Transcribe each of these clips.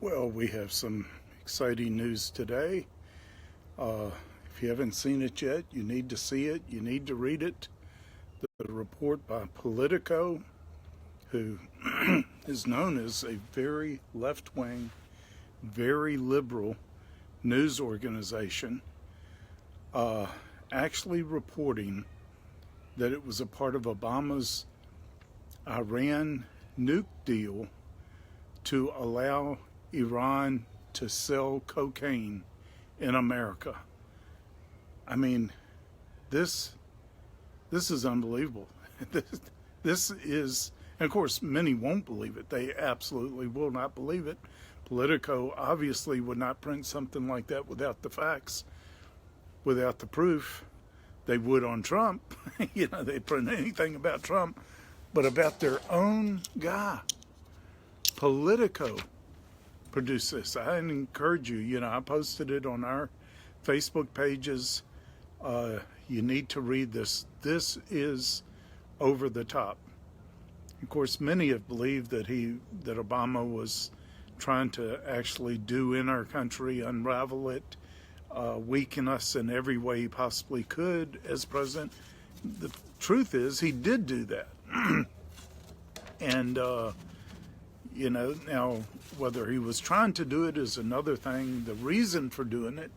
Well, we have some exciting news today. If you haven't seen it yet, you need to see it. You need to read it. The report by Politico, who is known as a very left-wing, very liberal news organization, actually reporting that it was a part of Obama's Iran nuke deal to allow Iran to sell cocaine in America. I mean, this is unbelievable. This is, and of course, many won't believe it. They absolutely will not believe it. Politico obviously would not print something like that without the facts, without the proof. They would on Trump. They'd print anything about Trump, but about their own guy. Politico produced this. I encourage you, I posted it on our Facebook pages. You need to read this. This is over the top. Of course, many have believed that Obama was trying to actually do in our country, unravel it, weaken us in every way he possibly could as president. The truth is, he did do that. And, now whether he was trying to do it is another thing. The reason for doing it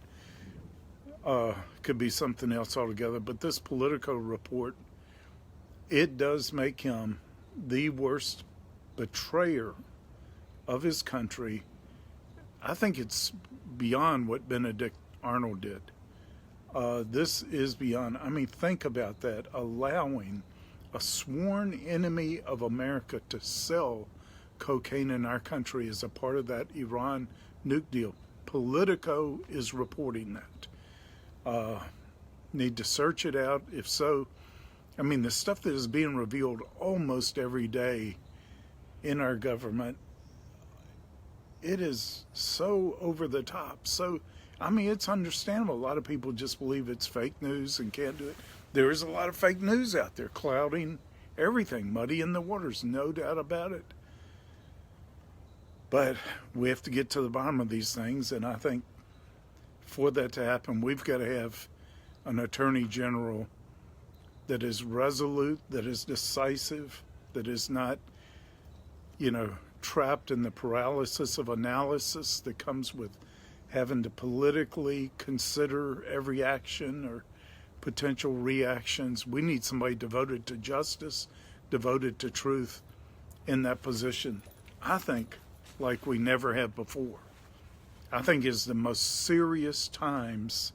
could be something else altogether. But this Politico report, it does make him the worst betrayer of his country. I think it's beyond what Benedict Arnold did. This is beyond. I mean, think about that. Allowing a sworn enemy of America to sell cocaine in our country as a part of that Iran nuke deal. Politico is reporting that. Need to search it out. If so, I mean, the stuff that is being revealed almost every day in our government, it is so over the top. So, I mean, it's understandable. A lot of people just believe it's fake news and can't do it. There is a lot of fake news out there clouding everything, muddying the waters, no doubt about it. But we have to get to the bottom of these things, and I think for that to happen, we've got to have an attorney general that is resolute, that is decisive, that is not, trapped in the paralysis of analysis that comes with having to politically consider every action or potential reactions. We need somebody devoted to justice, devoted to truth in that position. I think like we never have before. I think it's the most serious times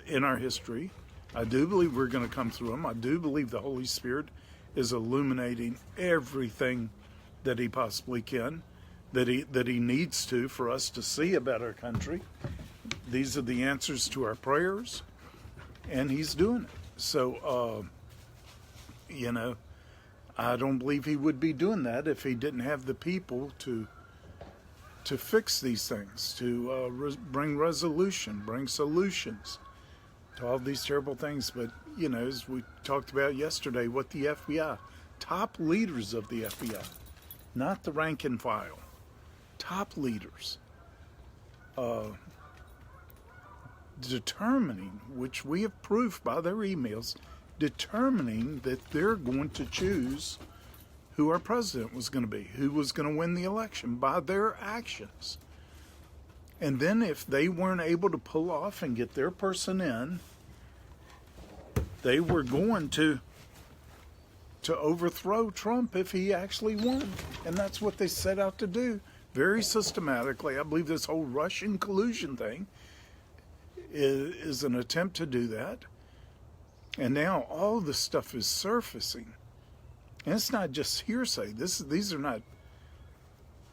in our history. I do believe we're going to come through them. I do believe the Holy Spirit is illuminating everything that he possibly can, that he needs to, for us to see about our country. These are the answers to our prayers, and he's doing it. So, I don't believe he would be doing that if he didn't have the people to fix these things, to bring resolution, bring solutions to all these terrible things. But, as we talked about yesterday, what the FBI, top leaders of the FBI, not the rank and file, top leaders, determining, which we have proof by their emails, determining that they're going to choose who our president was going to be, who was going to win the election by their actions. And then if they weren't able to pull off and get their person in, they were going to overthrow Trump if he actually won. And that's what they set out to do very systematically. I believe this whole Russian collusion thing is an attempt to do that. And now all this stuff is surfacing. And it's not just hearsay. These are not,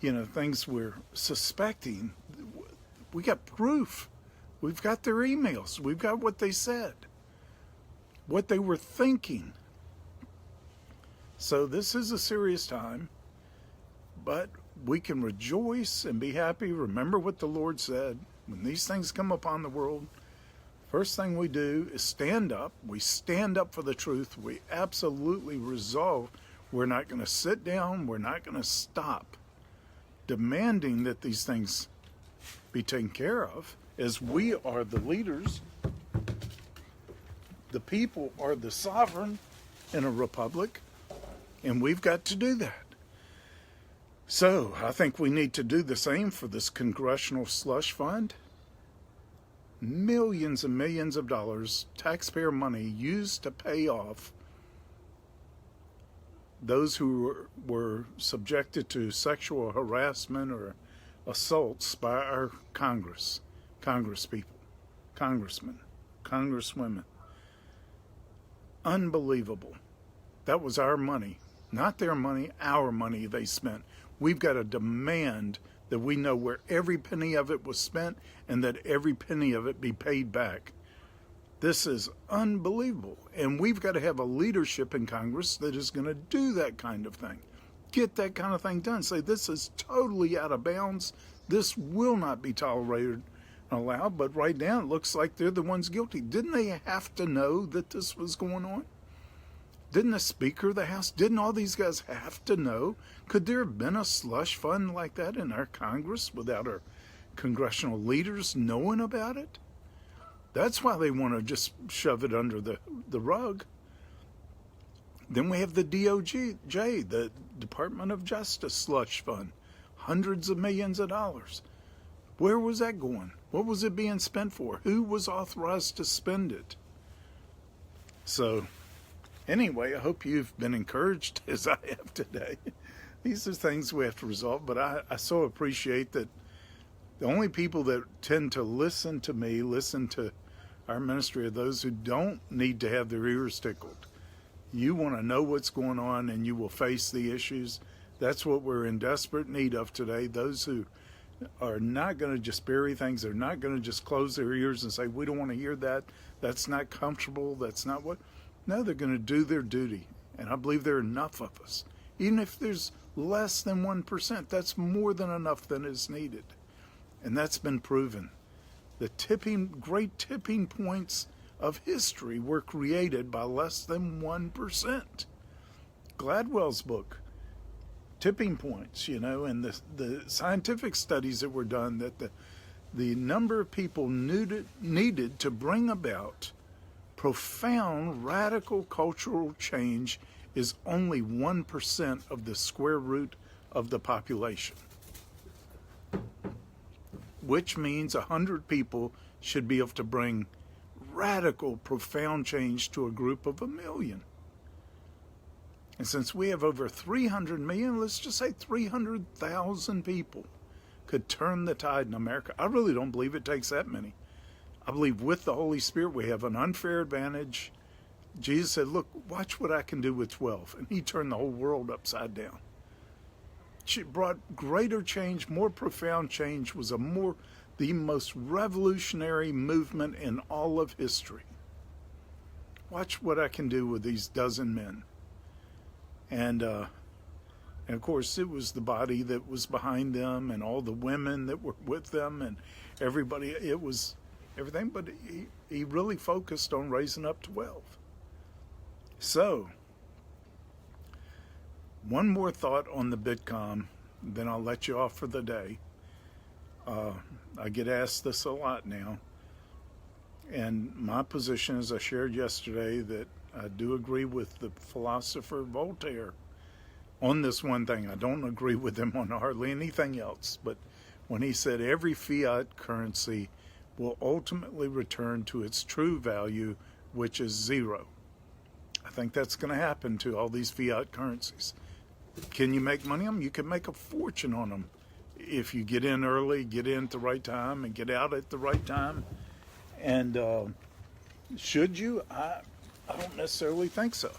things we're suspecting. We got proof. We've got their emails. We've got what they said, what they were thinking. So this is a serious time, but we can rejoice and be happy. Remember what the Lord said. When these things come upon the world, first thing we do is stand up. We stand up for the truth. We absolutely resolve we're not going to sit down. We're not going to stop demanding that these things be taken care of, as we are the leaders. The people are the sovereign in a republic, and we've got to do that. So I think we need to do the same for this congressional slush fund. Millions and millions of dollars, taxpayer money, used to pay off those who were subjected to sexual harassment or assaults by our congresspeople, congressmen, congresswomen. Unbelievable. That was our money, not their money, our money they spent. We've got to demand that we know where every penny of it was spent and that every penny of it be paid back. This is unbelievable. And we've got to have a leadership in Congress that is going to do that kind of thing. Get that kind of thing done. Say, this is totally out of bounds. This will not be tolerated and allowed. But right now, it looks like they're the ones guilty. Didn't they have to know that this was going on? Didn't the Speaker of the House, didn't all these guys have to know? Could there have been a slush fund like that in our Congress without our congressional leaders knowing about it? That's why they want to just shove it under the rug. Then we have the DOJ, the Department of Justice slush fund, hundreds of millions of dollars. Where was that going? What was it being spent for? Who was authorized to spend it? So, anyway, I hope you've been encouraged as I have today. These are things we have to resolve, but I so appreciate that the only people that tend to listen to me, listen to our ministry, are those who don't need to have their ears tickled. You want to know what's going on and you will face the issues. That's what we're in desperate need of today. Those who are not going to just bury things. They're not going to just close their ears and say, we don't want to hear that. That's not comfortable. That's not what. No, they're going to do their duty. And I believe there are enough of us. Even if there's less than 1%, that's more than enough than is needed. And that's been proven. The great tipping points of history were created by less than 1%. Gladwell's book, Tipping Points, and the scientific studies that were done, that the number of people needed to bring about profound, radical cultural change is only 1% of the square root of the population. Which means 100 people should be able to bring radical, profound change to a group of 1 million. And since we have over 300 million, let's just say 300,000 people could turn the tide in America. I really don't believe it takes that many. I believe with the Holy Spirit we have an unfair advantage. Jesus said, look, watch what I can do with 12. And he turned the whole world upside down. She brought greater change, more profound change, was the most revolutionary movement in all of history. Watch what I can do with these dozen men. And of course, it was the body that was behind them and all the women that were with them and everybody. It was everything, but he really focused on raising up 12. So, one more thought on the Bitcom, then I'll let you off for the day. I get asked this a lot now. And my position, as I shared yesterday, that I do agree with the philosopher Voltaire on this one thing. I don't agree with him on hardly anything else. But when he said every fiat currency will ultimately return to its true value, which is zero. I think that's going to happen to all these fiat currencies. Can you make money on them? You can make a fortune on them if you get in early, get in at the right time, and get out at the right time. And should you? I don't necessarily think so.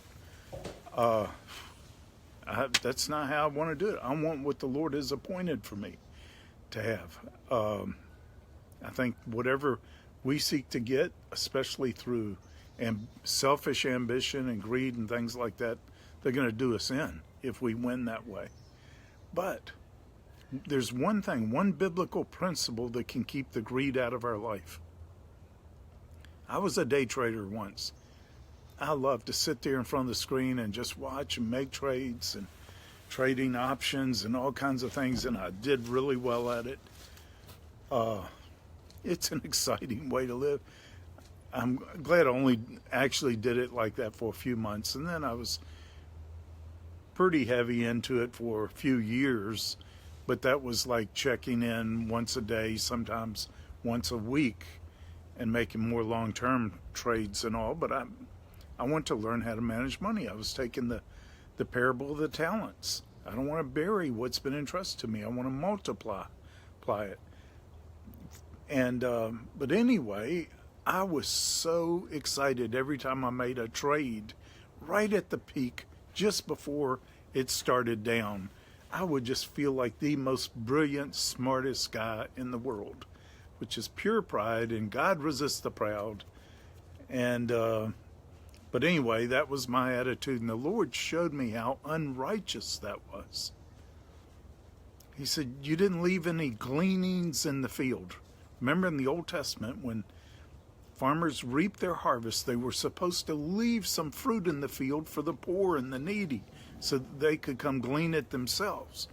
That's not how I want to do it. I want what the Lord has appointed for me to have. I think whatever we seek to get, especially through selfish ambition and greed and things like that, they're going to do us in if we win that way. But there's one thing, one biblical principle that can keep the greed out of our life. I was a day trader once. I love to sit there in front of the screen and just watch and make trades. And trading options and all kinds of things, and I did really well at it. It's an exciting way to live. I'm glad I only actually did it like that for a few months, and then I was pretty heavy into it for a few years, but that was like checking in once a day, sometimes once a week, and making more long-term trades and all. But I want to learn how to manage money. I was taking the parable of the talents. I don't want to bury what's been entrusted to me. I want to multiply it. And but anyway, I was so excited every time I made a trade right at the peak, just before it started down. I would just feel like the most brilliant, smartest guy in the world, which is pure pride, and God resists the proud. And but anyway, that was my attitude, and the Lord showed me how unrighteous that was. He said, you didn't leave any gleanings in the field. Remember in the Old Testament, when farmers reaped their harvest, they were supposed to leave some fruit in the field for the poor and the needy, so that they could come glean it themselves.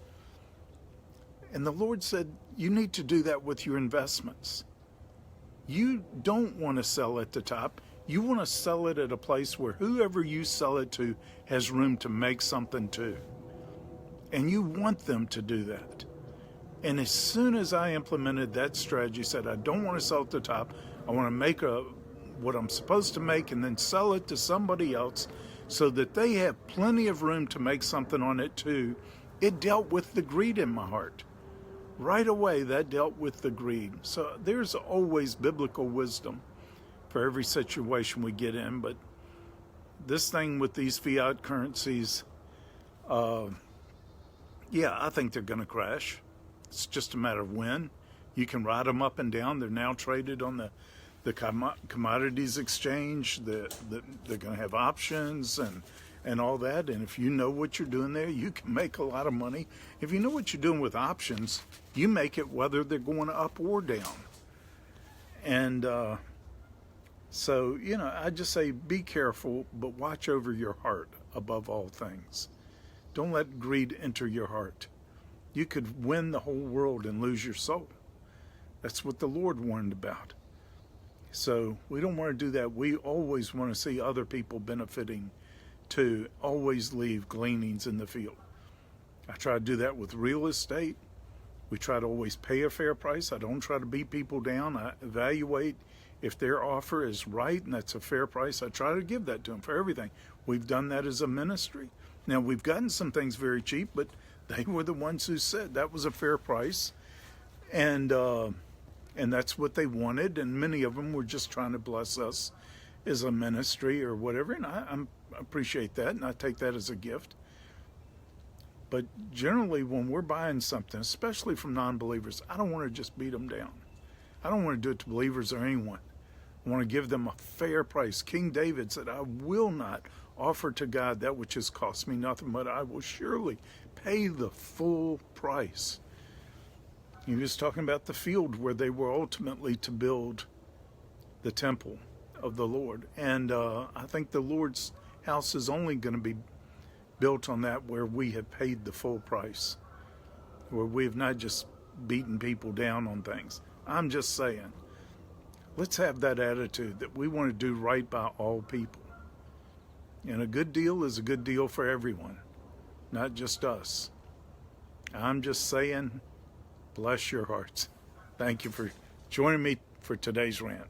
And the Lord said, you need to do that with your investments. You don't want to sell at the top. You want to sell it at a place where whoever you sell it to has room to make something too. And you want them to do that. And as soon as I implemented that strategy, said, I don't want to sell at the top. I want to make what I'm supposed to make and then sell it to somebody else so that they have plenty of room to make something on it too. It dealt with the greed in my heart. Right away, that dealt with the greed. So there's always biblical wisdom for every situation we get in. But this thing with these fiat currencies, I think they're going to crash. It's just a matter of when. You can ride them up and down. They're now traded on the commodities exchange. They're going to have options and all that. And if you know what you're doing there, you can make a lot of money. If you know what you're doing with options, you make it whether they're going up or down. And so, I just say be careful, but watch over your heart above all things. Don't let greed enter your heart. You could win the whole world and lose your soul. That's what the Lord warned about. So we don't want to do that. We always want to see other people benefiting too. Always leave gleanings in the field. I try to do that with real estate. We try to always pay a fair price. I don't try to beat people down. I evaluate if their offer is right and that's a fair price. I try to give that to them for everything. We've done that as a ministry. Now, we've gotten some things very cheap, but they were the ones who said that was a fair price. And that's what they wanted. And many of them were just trying to bless us as a ministry or whatever. And I appreciate that, and I take that as a gift. But generally, when we're buying something, especially from non-believers, I don't want to just beat them down. I don't want to do it to believers or anyone. I want to give them a fair price. King David said, I will not offer to God that which has cost me nothing, but I will surely pay the full price. He was talking about the field where they were ultimately to build the temple of the Lord. And I think the Lord's house is only going to be built on that where we have paid the full price, where we have not just beaten people down on things. I'm just saying, let's have that attitude that we want to do right by all people. And a good deal is a good deal for everyone, not just us. I'm just saying, bless your hearts. Thank you for joining me for today's rant.